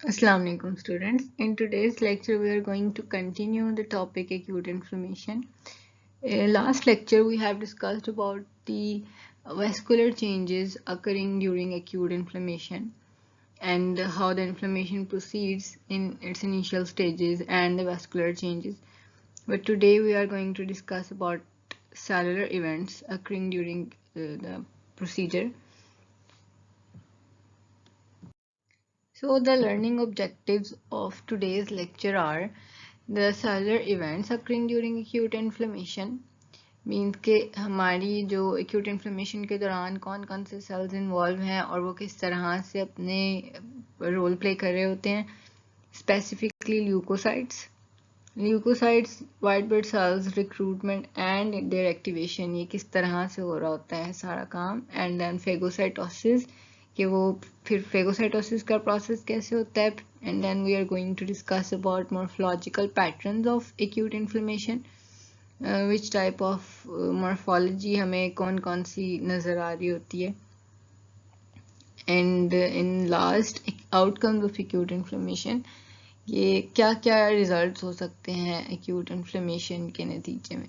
Assalamu alaikum students. In today's lecture we are going to continue the topic acute inflammation. Last lecture we have discussed about the vascular changes occurring during acute inflammation and how the inflammation proceeds in its initial stages and the vascular changes. But today we are going to discuss about cellular events occurring during the procedure. So the learning objectives of today's lecture are the cellular events occurring during acute inflammation means के हमारी जो acute inflammation के दौरान कौन कौन से sales involve हैं और वो किस तरह से अपने रोल प्ले कर रहे होते हैं specifically leukocytes white blood cells recruitment and their activation ये किस तरह से हो रहा होता है सारा काम एंड देन फेगोसाइटोसिस कि वो फिर फेगोसाइटोसिस का प्रोसेस कैसे होता है and then we are going to discuss about morphological patterns of acute inflammation which type of morphology हमें कौन कौन सी नज़र आ रही होती है and in last outcomes of acute inflammation ये क्या क्या रिजल्ट्स हो सकते हैं एक्यूट इन्फ्लेमेशन के नतीजे में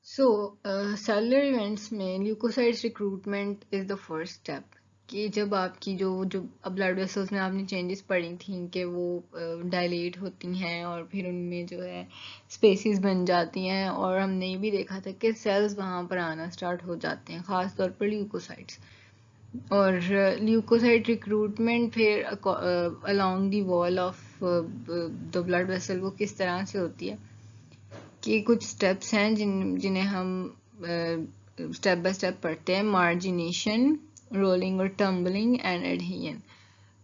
सो सेलुलर इवेंट्स में leukocytes recruitment is the first step कि जब आपकी जो ब्लड वेसल्स में आपने चेंजेस पड़ी थी कि वो डायलेट होती हैं और फिर उनमें जो है स्पेसिस बन जाती हैं और हमने ये भी देखा था कि सेल्स वहाँ पर आना स्टार्ट हो जाते हैं ख़ास तौर पर ल्यूकोसाइट्स और ल्यूकोसाइट रिक्रूटमेंट फिर along the wall of the blood vessel वो किस तरह से होती है कि कुछ स्टेप्स हैं जिन्हें हम स्टेप बाय स्टेप पढ़ते हैं मार्जिनेशन रोलिंग और tumbling and adhesion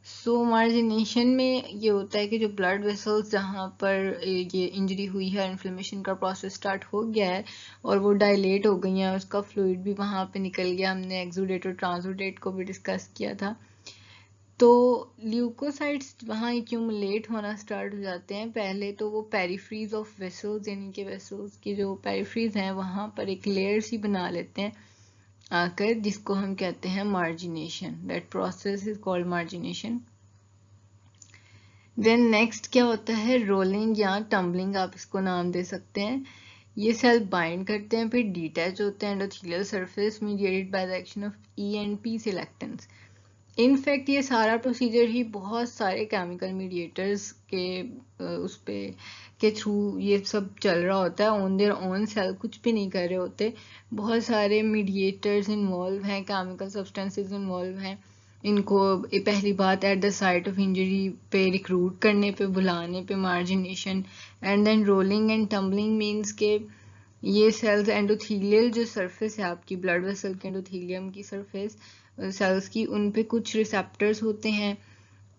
so margination में ये होता है कि जो ब्लड वेसल्स जहाँ पर ये इंजरी हुई है इन्फ्लेमेशन का प्रोसेस स्टार्ट हो गया है और वो डायलेट हो गई हैं उसका फ्लूइड भी वहाँ पे निकल गया हमने एक्सुडेट और ट्रांसुडेट को भी डिस्कस किया था तो ल्यूकोसाइट्स वहाँ एक्यूमुलेट होना स्टार्ट हो जाते हैं पहले तो वो पेरिफ्रीज ऑफ वेसल्स यानी कि वेसल्स की जो पेरिफ्रीज हैं वहाँ पर एक लेयर सी बना लेते हैं आकर जिसको हम कहते हैं margination that process is called margination then next क्या होता है रोलिंग या टम्बलिंग आप इसको नाम दे सकते हैं ये सेल बाइंड करते हैं फिर डिटैच होते हैं endothelial surface mediated by the action of E and P selectins in fact ये सारा प्रोसीजर ही बहुत सारे केमिकल मीडिएटर्स के उस पे के थ्रू ये सब चल रहा होता है ऑन देयर ओन सेल कुछ भी नहीं कर रहे होते बहुत सारे मीडिएटर्स इन्वॉल्व हैं केमिकल सब्सटेंसेस इन्वॉल्व हैं इनको पहली बात at the site of injury पे रिक्रूट करने पे बुलाने पे margination and then rolling and tumbling means के ये सेल्स एंडोथीलियल जो सरफेस है आपकी ब्लड वेसल के एंडोथीलियम की सरफेस सेल्स की उन पे कुछ रिसेप्टर्स होते हैं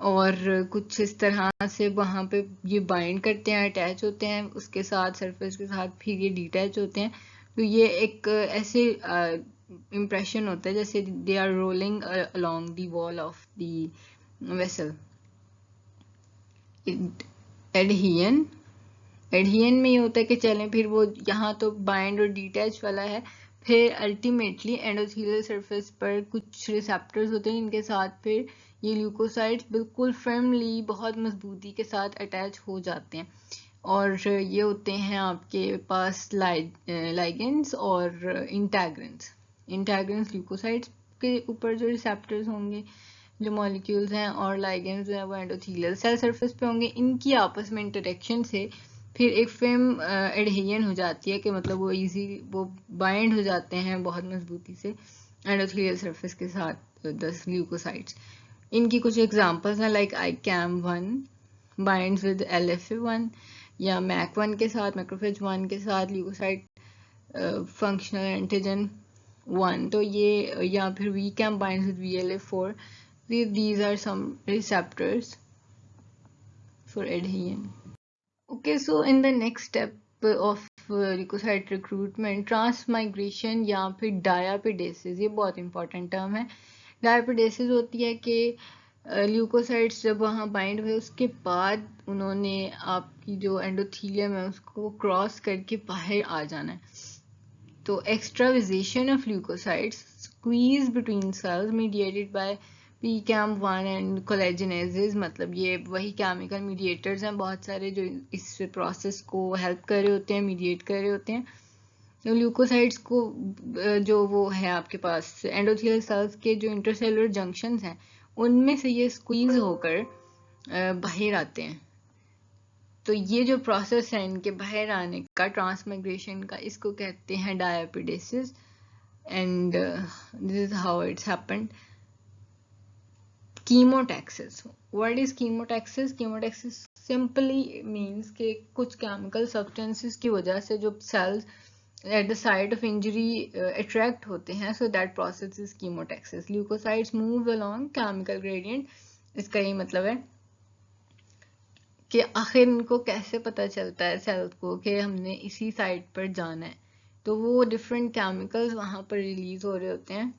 और कुछ इस तरह से वहाँ पे ये बाइंड करते हैं अटैच होते हैं उसके साथ सरफेस के साथ फिर ये डिटैच होते हैं तो ये एक ऐसे इम्प्रेशन होता है जैसे they are rolling along the wall of the vessel adhesion adhesion में ये होता है कि चलें फिर वो यहाँ तो बाइंड और डिटैच वाला है फिर अल्टीमेटली एंडोथेलियल सरफेस पर कुछ रिसेप्टर्स होते हैं जिनके साथ फिर ये ल्यूकोसाइट्स बिल्कुल फर्मली बहुत मजबूती के साथ अटैच हो जाते हैं और ये होते हैं आपके पास लाइगेंड्स और इंटैग्रेंस ल्यूकोसाइट्स के ऊपर जो रिसेप्टर्स होंगे जो मॉलिक्यूल्स हैं और लाइगेंड्स जो है वो एंडोथेलियल सेल सरफेस पे होंगे इनकी आपस में इंटरेक्शन से फिर एक फिल्म एडहेशन हो जाती है कि मतलब वो बाइंड हो जाते हैं बहुत मजबूती से एंडोथेलियल सरफेस के साथ 10 ल्यूकोसाइट्स इनकी कुछ एग्जांपल्स हैं like ICAM1 binds with LFA1 या MAC1 के साथ मैक्रोफेज 1 के साथ ल्यूकोसाइट फंक्शनल एंटीजन 1 तो ये या फिर VCAM binds with VLA4 these are some receptors for adhesion. Okay, so in the next step of leukocyte recruitment, transmigration या फिर diapedesis ये बहुत important term है. Diapedesis होती है कि ल्यूकोसाइट्स जब वहाँ बाइंड हुए उसके बाद उन्होंने आपकी जो एंडोथीलियम है उसको क्रॉस करके बाहर आ जाना है तो extravasation of leukocytes squeeze between cells mediated by PCAM1 and collagenases, मतलब ये वही केमिकल मीडिएटर्स हैं बहुत सारे जो इस प्रोसेस को हेल्प कर रहे होते हैं, मीडिएट कर रहे होते हैं। तो ल्यूकोसाइड्स को जो वो है आपके पास एंडोथेलियल सेल्स के जो इंटरसेलुलर जंक्शंस हैं उनमें से ये स्क्वीज होकर बाहर आते हैं। तो ये जो प्रोसेस है इनके बाहर आने का, ट्रांसमाइग्रेशन का, इसको कहते हैं diapedesis and this is how it's happened. Chemotaxis. What is chemotaxis? Chemotaxis simply means कि कुछ chemical substances की वजह से जो cells at the site of injury attract होते हैं, so that process is chemotaxis. Leukocytes move along chemical gradient. इसका ये मतलब है कि आखिर इनको कैसे पता चलता है सेल्स को कि हमने इसी साइट पर जाना है, तो वो डिफरेंट केमिकल्स वहाँ पर रिलीज हो रहे होते हैं,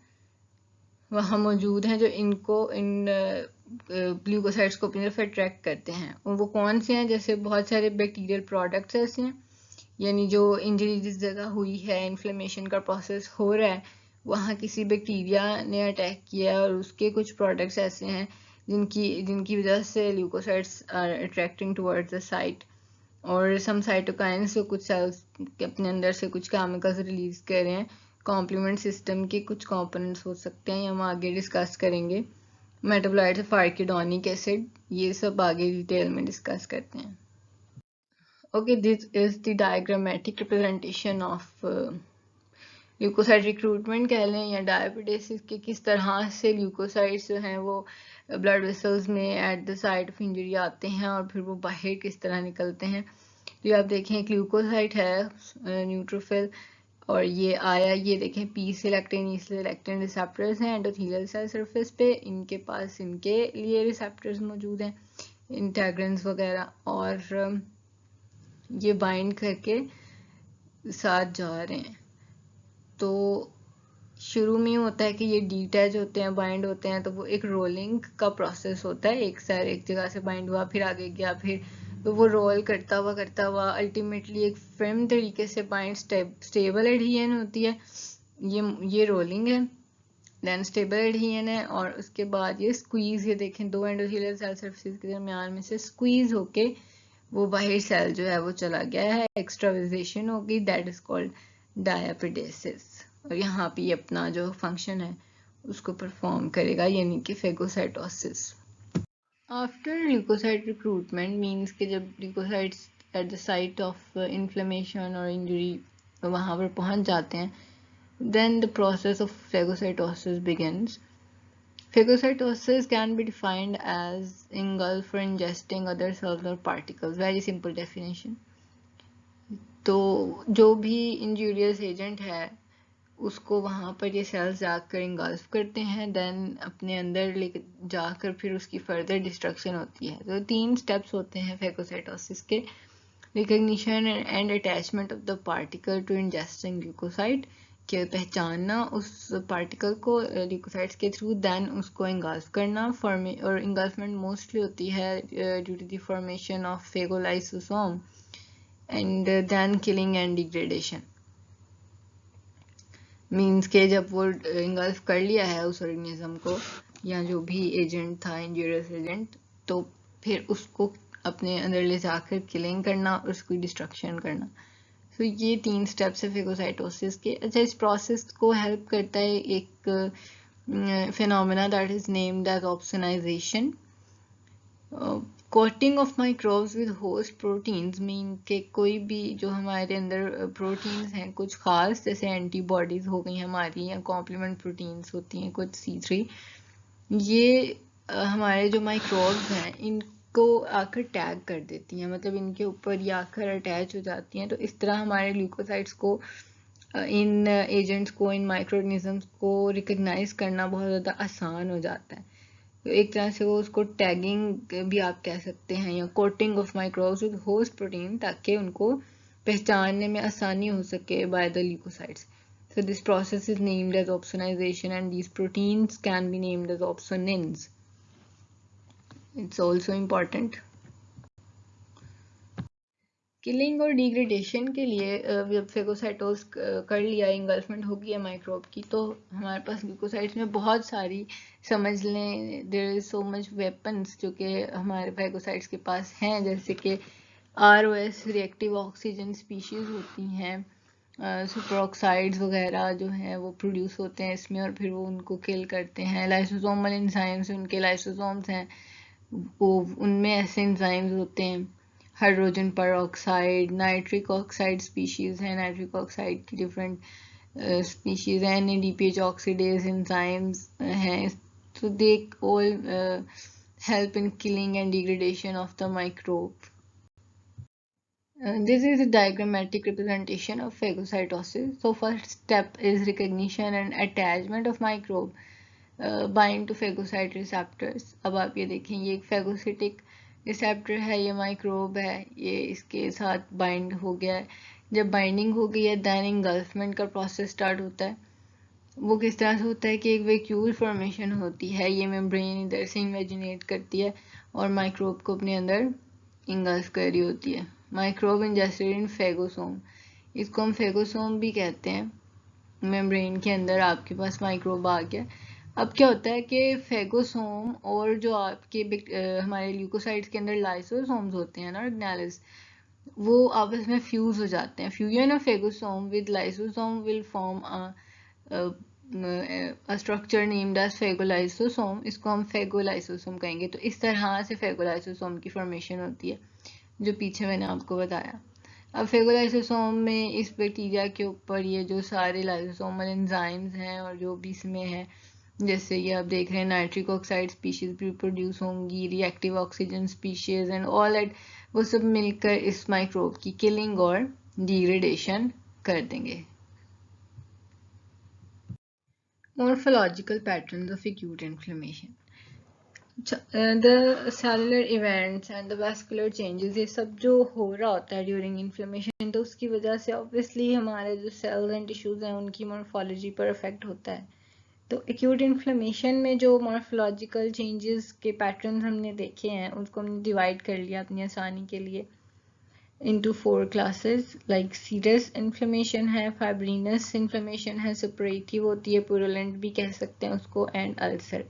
वहाँ मौजूद हैं जो इनको इन ग्लूकोसाइड्स को अपनी तरफ अट्रैक्ट करते हैं। और वो कौन से हैं? जैसे बहुत सारे बैक्टीरियल प्रोडक्ट्स ऐसे हैं, यानी जो इंजरी जिस जगह हुई है, इन्फ्लेमेशन का प्रोसेस हो रहा है, वहाँ किसी बैक्टीरिया ने अटैक किया और उसके कुछ प्रोडक्ट्स ऐसे हैं जिनकी वजह से leukocytes are attracting towards the site. और सम साइटोकाइंस जो कुछ सेल्स अपने अंदर से कुछ केमिकल्स रिलीज कर रहे हैं, कॉम्प्लीमेंट सिस्टम के कुछ कंपोनेंट्स हो सकते हैं, हम आगे डिस्कस करेंगे। मेटाबोलाइट्स ऑफ आर्किडोनिक एसिड, ये सब आगे डिटेल में डिस्कस करते हैं। Okay, this is the diagrammatic representation of leukocyte recruitment कह लें या डायबिटीज के, किस तरह से ल्यूकोसाइड्स जो हैं वो ब्लड वेसल्स में eight the site of injury आते हैं और फिर वो बाहर किस तरह निकलते हैं। तो आप देखें एक ल्यूकोसाइट है न्यूट्रोफिल, और ये आया, ये देखें पी सिलेक्टिन ई सिलेक्टिन रिसेप्टर्स हैं एंडोथेलियल सेल सरफेस पे, इनके पास इनके लिए रिसेप्टर्स मौजूद हैं, इंटेग्रिन्स वगैरह, और ये बाइंड करके साथ जा रहे हैं। तो शुरू में होता है कि ये डीटैच होते हैं, बाइंड होते हैं, तो वो एक रोलिंग का प्रोसेस होता है, एक साइड एक जगह से बाइंड हुआ, फिर आगे गया, फिर तो वो रोल करता हुआ अल्टीमेटली एक फर्म तरीके से बाइंड स्टेबल एडहियन होती है। ये रोलिंग है, देन स्टेबल एडहियन है, और उसके बाद ये स्क्वीज, ये देखें दो एंडोथेलियल सेल सरफेस के दरमियान में से स्क्वीज होके वो बाहर सेल जो है वो चला गया है, एक्सट्रावाइजेशन हो गई, दैट इज कॉल्ड डायपिडेसिस। और यहाँ पे अपना जो फंक्शन है उसको परफॉर्म करेगा, यानी कि phagocytosis. After leukocyte recruitment means कि जब leukocytes at the site of inflammation और इंजरी वहाँ पर पहुँच जाते हैं, then the process of phagocytosis begins. Phagocytosis can be defined as engulf or ingesting other cells or particles. Very simple definition. तो जो भी इंजूरियस एजेंट है उसको वहाँ पर ये सेल्स जाकर इंगल्फ करते हैं, देन अपने अंदर लेकर जाकर फिर उसकी फर्दर डिस्ट्रक्शन होती है। तो 3 स्टेप्स होते हैं फेगोसाइटोसिस के: recognition and attachment of the particle to ingesting glucoside, के पहचानना उस पार्टिकल को ल्यूकोसाइड्स के थ्रू, देन उसको इंगल्फ करना, और इंगल्फमेंट मोस्टली होती है due to the formation of phagolysosome, and then killing and degradation. Means के जब वो इंगल्फ कर लिया है उस ऑर्गेनिज्म को या जो भी एजेंट था इंजूरियस एजेंट, तो फिर उसको अपने अंदर ले जाकर किलिंग करना और उसकी डिस्ट्रक्शन करना। तो ये 3 स्टेप्स है फेगोसाइटोसिस के। अच्छा, इस प्रोसेस को हेल्प करता है एक phenomena that is named as opsonization. Coating of microbes with host proteins, mean के कोई भी जो हमारे अंदर प्रोटीन्स हैं कुछ खास, जैसे एंटीबॉडीज हो गई हमारी, या कॉम्प्लीमेंट प्रोटीन्स होती हैं कुछ C3, ये हमारे जो माइक्रोब्स हैं इनको आकर टैग कर देती हैं, मतलब इनके ऊपर ये आकर अटैच हो जाती हैं। तो इस तरह हमारे ल्यूकोसाइट्स को, इन एजेंट्स को, इन माइक्रो ऑर्गेनिजम्स को रिकग्नाइज करना बहुत ज़्यादा आसान हो जाता है। तो एक तरह से वो उसको टैगिंग भी आप कह सकते हैं, या coating of microbes with host protein, ताकि उनको पहचानने में आसानी हो सके by the leukocytes. So this process is named as opsonization, and these proteins can be named as opsonins. It's also important. Killing और डिग्रेडेशन के लिए जब फेगोसाइटोस कर लिया, इंगल्फमेंट हो गया माइक्रोब की, तो हमारे पास ल्यूकोसाइट्स में बहुत सारी, समझ लें there is so much weapons जो कि हमारे फेगोसाइट्स के पास हैं, जैसे कि ROS रिएक्टिव ऑक्सीजन स्पीशीज होती हैं, सुपर ऑक्साइड्स वगैरह जो हैं वो प्रोड्यूस होते हैं इसमें, और फिर वो उनको किल करते हैं। लाइसोसोमल एंजाइम्स, उनके लाइसोसोम्स हैं, वो उनमें ऐसे एंजाइम्स होते हैं। हाइड्रोजन पर ऑक्साइड, नाइट्रिक ऑक्साइड स्पीशीज है, नाइट्रिक ऑक्साइड की डिफरेंट स्पीशीज है, NADPH ऑक्सीडेज एंजाइम्स हैं, तो they all help in killing and degradation of the microbe. This is a diagrammatic representation of phagocytosis. So first step is recognition and attachment of microbe bind to phagocyte receptors. अब आप ये देखें, ये एक phagocytic receptor है, ये microbe है, ये इसके साथ bind हो गया है। जब binding हो गई है, then engulfment का process start होता है। वो किस तरह से होता है कि एक वैक्यूल फॉर्मेशन होती है, ये मेम्ब्रेन इधर से इन्वेजिनेट करती है और माइक्रोब को अपने अंदर इंगल्फ कर रही होती है। माइक्रोब इंजेस्टेड इन फेगोसोम, इसको हम फेगोसोम भी कहते हैं। मेम्ब्रेन के अंदर आपके पास माइक्रोब आ गया। अब क्या होता है कि फेगोसोम और जो आपके हमारे ल्यूकोसाइट्स के अंदर लाइसोसोम्स होते हैं ना, ऑर्गेनेल्स, वो आपस में फ्यूज हो जाते हैं। Fusion of phagosome with lysosome will form a structure named as phagolysosome, इसको हम फेगोलाइसोसोम कहेंगे। तो इस तरह से फेगोलाइसोसोम की फॉर्मेशन होती है, जो पीछे मैंने आपको बताया। अब फेगोलाइसोसोम में इस बैक्टीरिया के ऊपर ये जो सारे लाइसोसोमल एंजाइम्स हैं और जो भी इसमें है, जैसे ये आप देख रहे हैं नाइट्रिक ऑक्साइड स्पीशीज भी प्रोड्यूस होंगी, reactive oxygen species and all at, वो सब मिलकर इस माइक्रोब की किलिंग और डिग्रेडेशन कर देंगे। Morphological patterns of acute inflammation. The cellular events and the vascular changes, ये सब जो हो रहा होता है ड्यूरिंग इन्फ्लेमेशन, तो उसकी वजह से ऑब्वियसली हमारे जो सेल्स एंड टिश्यूज हैं उनकी मॉर्फोलॉजी पर इफेक्ट होता है। तो एक्यूट इन्फ्लेमेशन में जो मॉर्फोलॉजिकल चेंजेस के पैटर्न्स हमने देखे हैं, उसको हमने डिवाइड कर लिया अपनी आसानी के लिए into 4 classes, like serous inflammation है, fibrinous inflammation है, suppurative होती है, purulent भी कह सकते हैं उसको, and ulcer।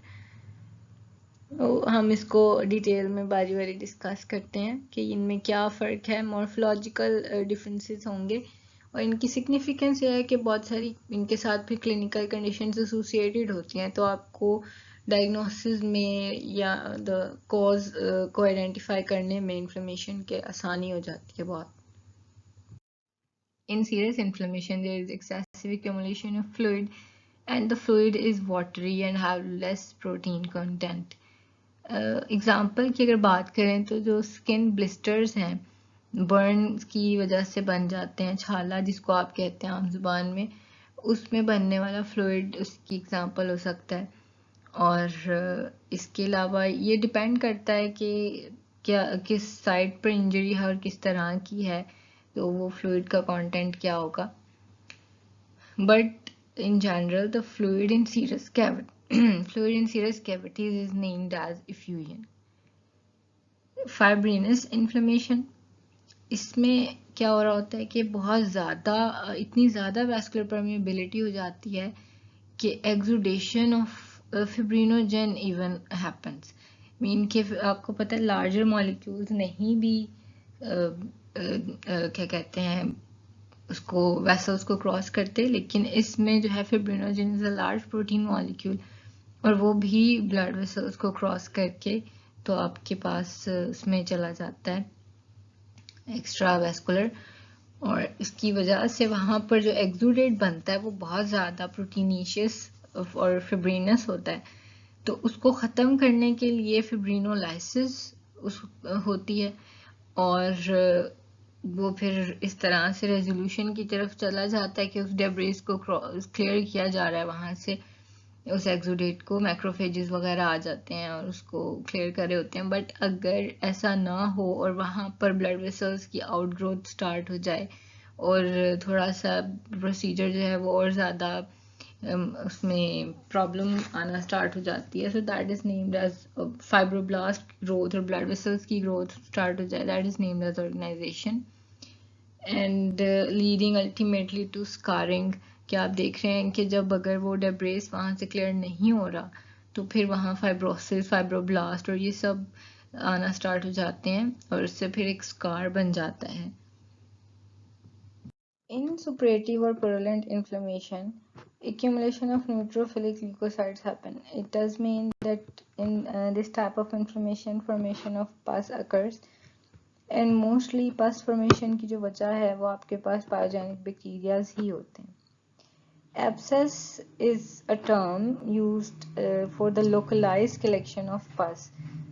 हम इसको डिटेल में बारी बारी डिस्कस करते हैं कि इनमें क्या फ़र्क है। मॉर्फोलॉजिकल डिफरेंसेस होंगे और इनकी सिग्निफिकेंस ये है कि बहुत सारी इनके साथ फिर क्लिनिकल कंडीशंस एसोसिएटेड होती हैं, तो आपको डायग्नोसिस में या द कॉज को आइडेंटिफाई करने में इन्फ्लेमेशन के आसानी हो जाती है बहुत। In serious inflammation, there is excessive accumulation of fluid and the fluid is watery and have less protein content. Example की अगर बात करें तो जो स्किन ब्लिस्टर्स हैं, बर्न की वजह से बन जाते हैं, छाला जिसको आप कहते हैं आम जुबान में, उसमें बनने वाला फ्लूइड उसकी एग्जाम्पल हो सकता है। और इसके अलावा ये डिपेंड करता है कि क्या किस साइड पर इंजरी है और किस तरह की है, तो वो फ्लूइड का कंटेंट क्या होगा। But in general, the fluid in serous cavities is named as effusion. Fibrinous inflammation, इसमें क्या हो रहा होता है कि बहुत ज़्यादा, इतनी ज़्यादा वैस्कुलर परमिएबिलिटी हो जाती है कि exudation of fibrinogen even happens. Mean के आपको पता है लार्जर मॉलिक्यूल्स नहीं भी क्या कहते हैं उसको, वेसल्स को क्रॉस करते, लेकिन इसमें जो है fibrinogen is a large protein molecule और वो भी ब्लड वेसल्स को क्रॉस करके तो आपके पास उसमें चला जाता है एक्स्ट्रा वेस्कुलर, और इसकी वजह से वहाँ पर जो एक्सुडेट बनता है वो बहुत ज़्यादा प्रोटीनीशियस और फिब्रिनस होता है। तो उसको ख़त्म करने के लिए फिब्रिनोलाइसिस होती है और वो फिर इस तरह से रेजोल्यूशन की तरफ चला जाता है कि उस डेब्रिस को क्लियर किया जा रहा है, वहाँ से उस एक्सुडेट को मैक्रोफेजेस वगैरह आ जाते हैं और उसको क्लियर कर रहे होते हैं। बट अगर ऐसा ना हो और वहाँ पर ब्लड वेसल्स की आउटग्रोथ स्टार्ट हो जाए और थोड़ा सा प्रोसीजर जो है वो और ज़्यादा उसमें प्रॉब्लम आना स्टार्ट हो जाती है, so that is named as fibroblast growth, और ब्लड वेसल्स की ग्रोथ स्टार्ट हो जाए, that is named as organisation. And leading ultimately to scarring, कि आप देख रहे हैं कि जब अगर वो डेब्रेस वहाँ से क्लियर नहीं हो रहा तो फिर वहाँ फाइब्रोसिस, फाइब्रोब्लास्ट और ये सब आना स्टार्ट हो जाते हैं और उससे फिर एक स्कार बन जाता है। In suppurative or purulent inflammation, accumulation of neutrophilic leukocytes happen. It does mean that in this type of inflammation, formation of pus occurs, and mostly pus formation की जो वजह है वो आपके पास पायोजेनिक बैक्टीरियाज ही होते हैं. Abscess is a term used for the localized collection of pus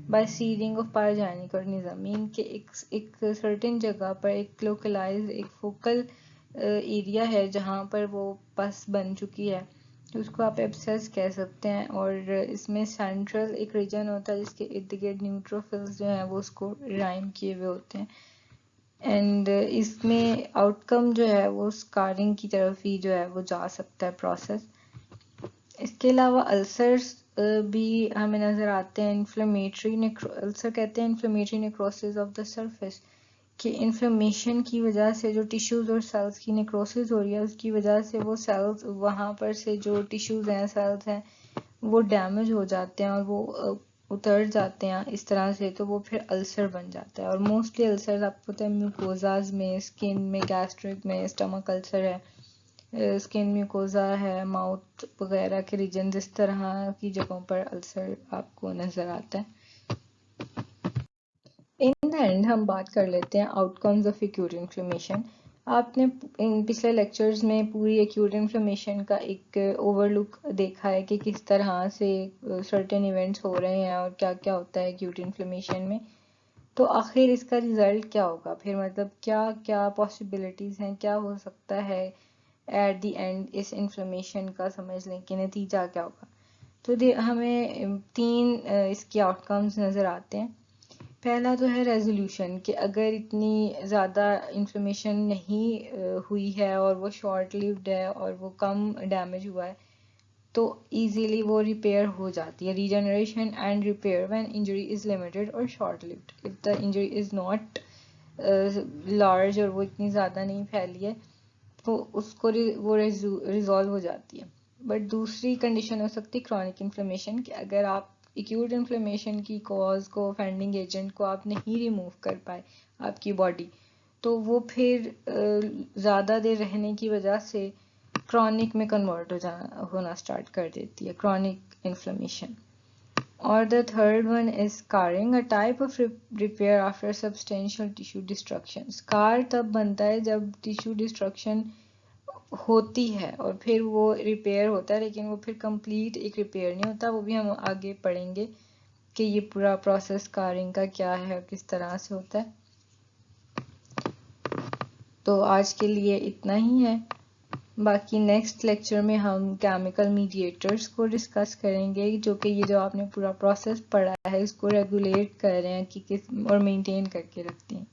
by seeding of pyogenic organism. Mean कि एक certain जगह पर एक localized, एक focal एरिया है जहाँ पर वो पस बन चुकी है, तो उसको आप एब्सेस कह सकते हैं. और इसमें सेंट्रल एक रीजन होता है जिसके इर्द गिर्द न्यूट्रोफिल्स जो हैं वो उसको राइम किए हुए होते हैं. एंड इसमें आउटकम जो है वो स्कारिंग की तरफ ही जो है वो जा सकता है प्रोसेस. इसके अलावा अल्सर्स भी हमें नज़र आते हैं. इन्फ्लेमेटरी अल्सर कहते हैं inflammatory necrosis of the surface, कि इन्फ्लेमेशन की वजह से जो टिश्यूज और सेल्स की नेक्रोसिस हो रही है उसकी वजह से वो सेल्स वहाँ पर से जो टिश्यूज हैं, सेल्स हैं, वो डैमेज हो जाते हैं और वो उतर जाते हैं इस तरह से, तो वो फिर अल्सर बन जाता है. और मोस्टली अल्सर आपको पता है म्यूकोजाज में, स्किन में, गैस्ट्रिक में, स्टमक अल्सर है, स्किन म्यूकोजा है, माउथ वगैरह के रीजन, इस तरह की जगहों पर अल्सर आपको नज़र आता है. इन द एंड हम बात कर लेते हैं आउटकम्स ऑफ एक्यूट इन्फ्लेमेशन. आपने इन पिछले लेक्चर्स में पूरी एक्यूट इन्फ्लेमेशन का एक ओवरलुक देखा है कि किस तरह से सर्टेन इवेंट्स हो रहे हैं और क्या क्या होता है एक्यूट इन्फ्लेमेशन में. तो आखिर इसका रिजल्ट क्या होगा फिर, मतलब क्या क्या पॉसिबिलिटीज़ हैं, क्या हो सकता है एट द एंड इस इन्फ्लेमेशन का, समझ लें कि नतीजा क्या होगा. तो हमें तीन इसके आउटकम्स नज़र आते हैं. पहला तो है रेजोल्यूशन, कि अगर इतनी ज़्यादा इन्फ्लेमेशन नहीं हुई है और वो शॉर्ट लिव्ड है और वो कम डैमेज हुआ है तो इजीली वो रिपेयर हो जाती है. Regeneration and repair when injury is limited और short lived. If the injury is not large और वो इतनी ज़्यादा नहीं फैली है तो उसको वो रिजॉल्व हो जाती है. बट दूसरी कंडीशन हो सकती है क्रॉनिक इन्फ्लेमेशन, कि अगर आप एक्यूट इन्फ्लेमेशन की कॉज को, ऑफेंडिंग एजेंट को आप नहीं रिमूव कर पाए आपकी बॉडी, तो वो फिर ज़्यादा देर रहने की वजह से क्रॉनिक में कन्वर्ट होना स्टार्ट कर देती है, क्रॉनिक इन्फ्लेमेशन. और the third one is scarring, a type of repair after substantial tissue destruction. Scar तब बनता है जब टिश्यू डिस्ट्रक्शन होती है और फिर वो रिपेयर होता है, लेकिन वो फिर कंप्लीट एक रिपेयर नहीं होता. वो भी हम आगे पढ़ेंगे कि ये पूरा प्रोसेस स्कारिंग का क्या है और किस तरह से होता है. तो आज के लिए इतना ही है. बाकी नेक्स्ट लेक्चर में हम केमिकल मीडिएटर्स को डिस्कस करेंगे, जो कि ये जो आपने पूरा प्रोसेस पढ़ा है इसको रेगुलेट कर रहे हैं कि किस और मेंटेन करके रखते हैं.